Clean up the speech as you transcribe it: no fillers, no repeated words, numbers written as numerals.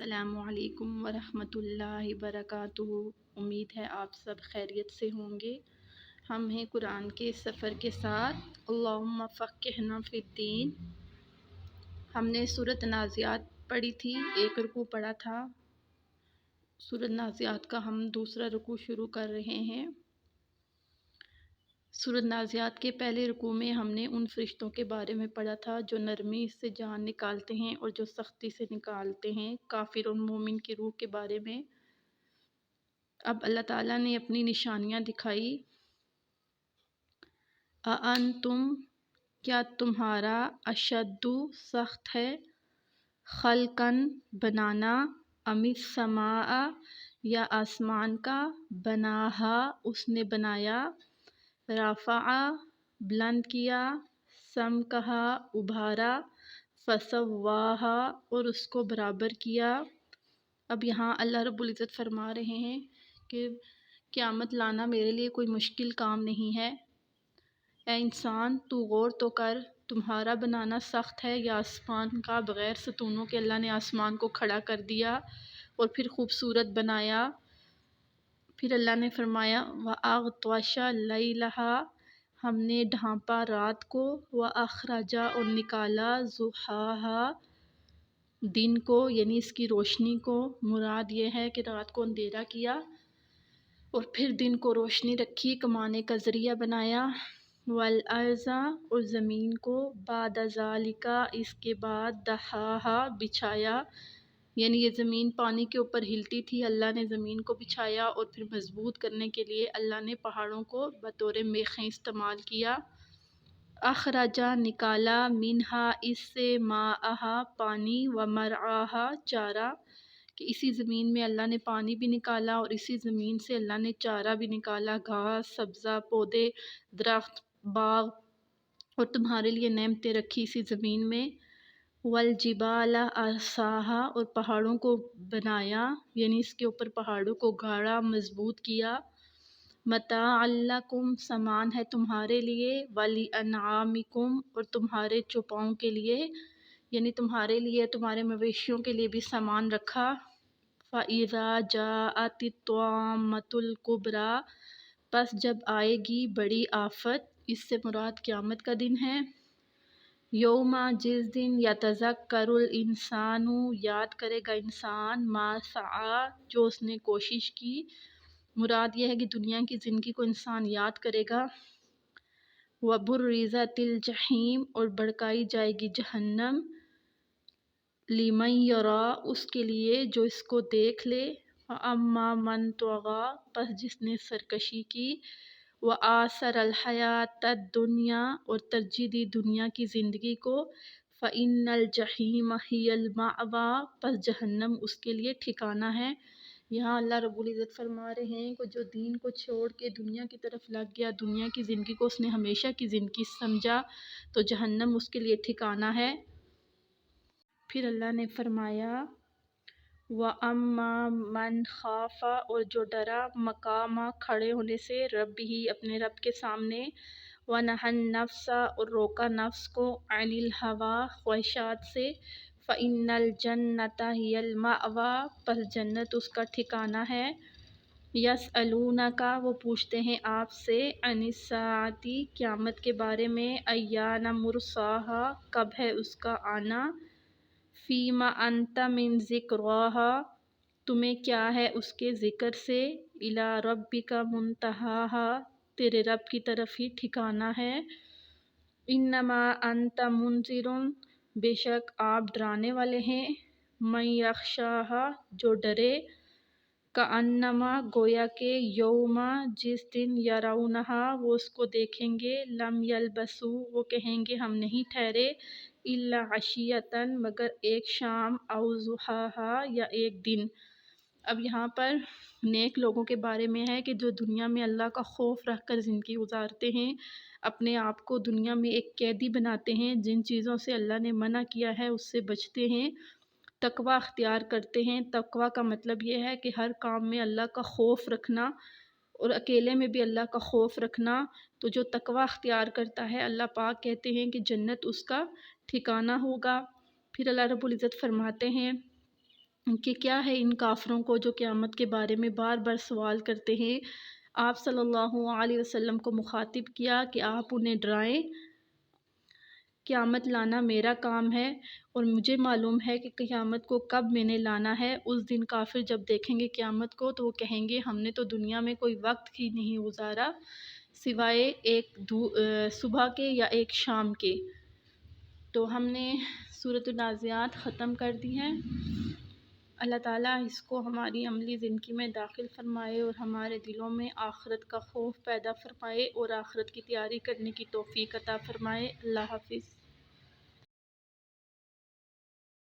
السلام علیکم ورحمۃ اللہ وبرکاتہ۔ امید ہے آپ سب خیریت سے ہوں گے۔ ہم ہیں قرآن کے سفر کے ساتھ۔ اللہم فقہنا فی الدین۔ ہم نے سورۃ نازعات پڑھی تھی، ایک رکوع پڑھا تھا۔ سورۃ نازعات کا ہم دوسرا رکوع شروع کر رہے ہیں۔ سورۃ نازعات کے پہلے رکوع میں ہم نے ان فرشتوں کے بارے میں پڑھا تھا جو نرمی سے جان نکالتے ہیں اور جو سختی سے نکالتے ہیں، کافر اور مومن کی روح کے بارے میں۔ اب اللہ تعالیٰ نے اپنی نشانیاں دکھائی۔ اَأَنتُم، کیا تمہارا، اشد سخت ہے، خلقاً بنانا، ام السماء یا آسمان کا، بناہا اس نے بنایا، رفع بلند کیا، سمکہا ابھارا، فسواہا اور اس کو برابر کیا۔ اب یہاں اللہ رب العزت فرما رہے ہیں کہ قیامت لانا میرے لیے کوئی مشکل کام نہیں ہے۔ اے انسان، تو غور تو کر، تمہارا بنانا سخت ہے یا آسمان کا؟ بغیر ستونوں کے اللہ نے آسمان کو کھڑا کر دیا اور پھر خوبصورت بنایا۔ پھر اللہ نے فرمایا وَأَغْطَشَ لَيْلَهَا، ہم نے ڈھانپا رات کو، وَأَخْرَجَ اور نکالا، ضُحَاهَا دن کو، یعنی اس کی روشنی کو۔ مراد یہ ہے کہ رات کو اندھیرا کیا اور پھر دن کو روشنی رکھی، کمانے کا ذریعہ بنایا۔ وَالْأَرْضَ اور زمین کو، بَعْدَ ذَلِكَ اس کے بعد، دَحَاهَا بچھایا، یعنی یہ زمین پانی کے اوپر ہلتی تھی، اللہ نے زمین کو بچھایا اور پھر مضبوط کرنے کے لیے اللہ نے پہاڑوں کو بطور میخیں استعمال کیا۔ اخرجا نکالا، منہا اس سے، ماءہا پانی، ومرعاہا چارہ، کہ اسی زمین میں اللہ نے پانی بھی نکالا اور اسی زمین سے اللہ نے چارہ بھی نکالا، گھاس، سبزہ، پودے، درخت، باغ، اور تمہارے لیے نعمتیں رکھی اسی زمین میں۔ والجبال ارساہا اور پہاڑوں کو بنایا، یعنی اس کے اوپر پہاڑوں کو گاڑا، مضبوط کیا۔ متاعا لکم سامان ہے تمہارے لیے، ولانعامکم اور تمہارے چوپاؤں کے لیے، یعنی تمہارے لیے، تمہارے مویشیوں کے لیے بھی سامان رکھا۔ فَإِذَا جَاءَتِ الطَّامَّةُ الْكُبْرىٰ، پس جب آئے گی بڑی آفت، اس سے مراد قیامت کا دن ہے۔ یوم جس دن، یتذکر الانسان یاد کرے گا انسان، ما سعی جو اس نے کوشش کی۔ مراد یہ ہے کہ دنیا کی زندگی کو انسان یاد کرے گا۔ وبرزت الجحیم اور بھڑکائی جائے گی جہنم، لمن یرا اس کے لیے جو اس کو دیکھ لے۔ فاما من طغی پس جس نے سرکشی کی، وآثر الحیات الدنیا اور ترجیح دی دنیا کی زندگی کو، فإن الجحیم ہی المأوی پس جہنم اس کے لیے ٹھکانہ ہے۔ یہاں اللہ رب العزت فرما رہے ہیں کہ جو دین کو چھوڑ کے دنیا کی طرف لگ گیا، دنیا کی زندگی کو اس نے ہمیشہ کی زندگی سمجھا، تو جہنم اس کے لیے ٹھکانہ ہے۔ پھر اللہ نے فرمایا وَأَمَّا مَنْ خَافَ اور جو ڈرا، مقام کھڑے ہونے سے، رب ہی اپنے رب کے سامنے، وَنَهَى النَّفْسَ اور روکا نفس کو، عَنِ الْهَوَىٰ خواہشات سے، فَإِنَّ الْجَنَّةَ هِيَ الْمَأْوَىٰ پس جنت اس کا ٹھکانہ ہے۔ یسألونک وہ پوچھتے ہیں آپ سے، عن الساعۃ قیامت کے بارے میں، ایان مرساہا کب ہے اس کا آنا، فیما انت من ذکراہا تمہیں کیا ہے اس کے ذکر سے، الی ربک منتہاہا تیرے رب کی طرف ہی ٹھکانہ ہے۔ انما انت منذر بے شک آپ ڈرانے والے ہیں، من یخشاہا جو ڈرے، کانما گویا کہ، یوم جس دن، یرونہا وہ اس کو دیکھیں گے، لم یلبثوا وہ کہیں گے ہم نہیں ٹھہرے، الا عشیۃ مگر ایک شام، او ضحاہا یا ایک دن۔ اب یہاں پر نیک لوگوں کے بارے میں ہے کہ جو دنیا میں اللہ کا خوف رکھ کر زندگی گزارتے ہیں، اپنے آپ کو دنیا میں ایک قیدی بناتے ہیں، جن چیزوں سے اللہ نے منع کیا ہے اس سے بچتے ہیں، تقوی اختیار کرتے ہیں۔ تقوی کا مطلب یہ ہے کہ ہر کام میں اللہ کا خوف رکھنا اور اکیلے میں بھی اللہ کا خوف رکھنا۔ تو جو تقوی اختیار کرتا ہے، اللہ پاک کہتے ہیں کہ جنت اس کا ٹھکانہ ہوگا۔ پھر اللہ رب العزت فرماتے ہیں کہ کیا ہے ان کافروں کو جو قیامت کے بارے میں بار بار سوال کرتے ہیں۔ آپ صلی اللہ علیہ وسلم کو مخاطب کیا کہ آپ انہیں ڈرائیں، قیامت لانا میرا کام ہے اور مجھے معلوم ہے کہ قیامت کو کب میں نے لانا ہے۔ اس دن کافر جب دیکھیں گے قیامت کو تو وہ کہیں گے ہم نے تو دنیا میں کوئی وقت ہی نہیں گزارا سوائے ایک صبح کے یا ایک شام کے۔ تو ہم نے سورۃ النازعات ختم کر دی ہے۔ اللہ تعالیٰ اس کو ہماری عملی زندگی میں داخل فرمائے اور ہمارے دلوں میں آخرت کا خوف پیدا فرمائے اور آخرت کی تیاری کرنے کی توفیق عطا فرمائے۔ اللہ حافظ۔